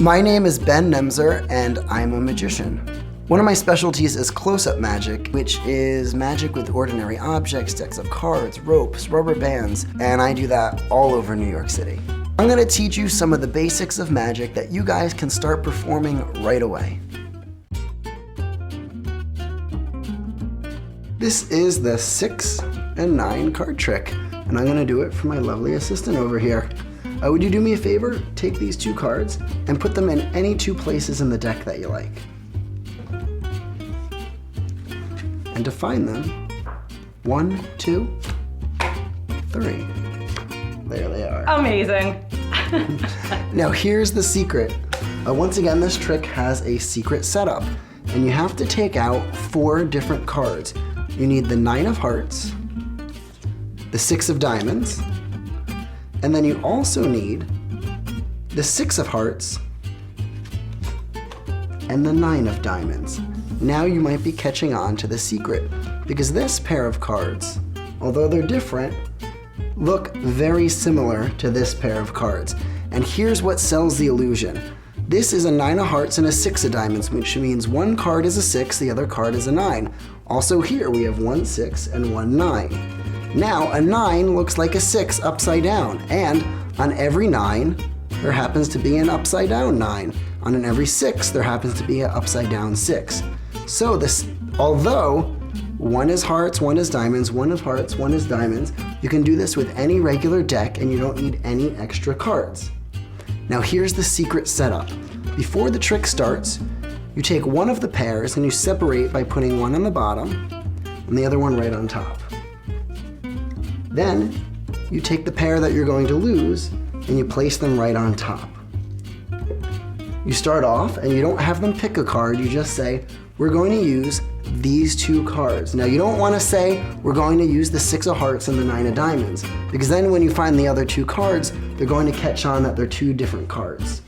My name is Ben Nemzer and I'm a magician. One of my specialties is close-up magic, which is magic with ordinary objects, decks of cards, ropes, rubber bands, and I do that all over New York City. I'm going to teach you some of the basics of magic that you guys can start performing right away. This is the 6 and 9 card trick, and I'm going to do it for my lovely assistant over here. Would you do me a favor? Take these 2 cards and put them in any 2 places in the deck that you like. And to find them, 1, 2, 3. There they are. Amazing. Now here's the secret. Once again, this trick has a secret setup, and you have to take out 4 different cards. You need the 9 of hearts, the 6 of diamonds, and then you also need the 6 of hearts and the 9 of diamonds. Now you might be catching on to the secret, because this pair of cards, although they're different, look very similar to this pair of cards. And here's what sells the illusion. This is a 9 of hearts and a 6 of diamonds, which means one card is a 6, the other card is a 9. Also here we have 1 6 and 1 9. Now a 9 looks like a 6 upside down, and on every 9 there happens to be an upside down 9. On every 6 there happens to be an upside down 6. So this, although 1 is hearts, 1 is diamonds, 1 is hearts, 1 is diamonds, you can do this with any regular deck and you don't need any extra cards. Now here's the secret setup. Before the trick starts, you take one of the pairs and you separate by putting one on the bottom and the other one right on top. Then you take the pair that you're going to lose and you place them right on top. You start off and you don't have them pick a card, you just say, we're going to use these 2 cards. Now you don't want to say, we're going to use the 6 of hearts and the 9 of diamonds, because then when you find the other 2 cards, they're going to catch on that they're 2 different cards.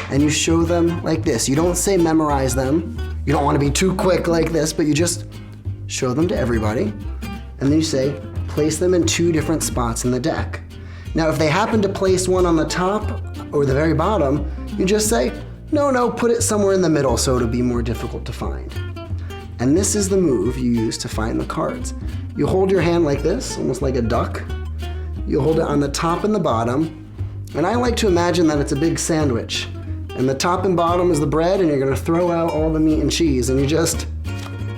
And you show them like this. You don't say memorize them. You don't want to be too quick like this, but you just show them to everybody. And then you say, place them in 2 different spots in the deck. Now if they happen to place one on the top or the very bottom, you just say, no, put it somewhere in the middle so it'll be more difficult to find. And this is the move you use to find the cards. You hold your hand like this, almost like a duck. You hold it on the top and the bottom. And I like to imagine that it's a big sandwich. And the top and bottom is the bread, and you're gonna throw out all the meat and cheese, and you just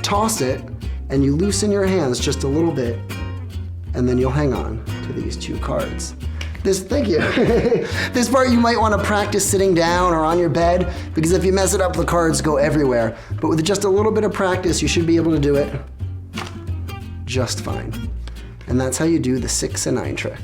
toss it, and you loosen your hands just a little bit, and then you'll hang on to these 2 cards. Thank you. This part you might want to practice sitting down or on your bed, because if you mess it up, the cards go everywhere. But with just a little bit of practice, you should be able to do it just fine. And that's how you do the 6 and 9 trick.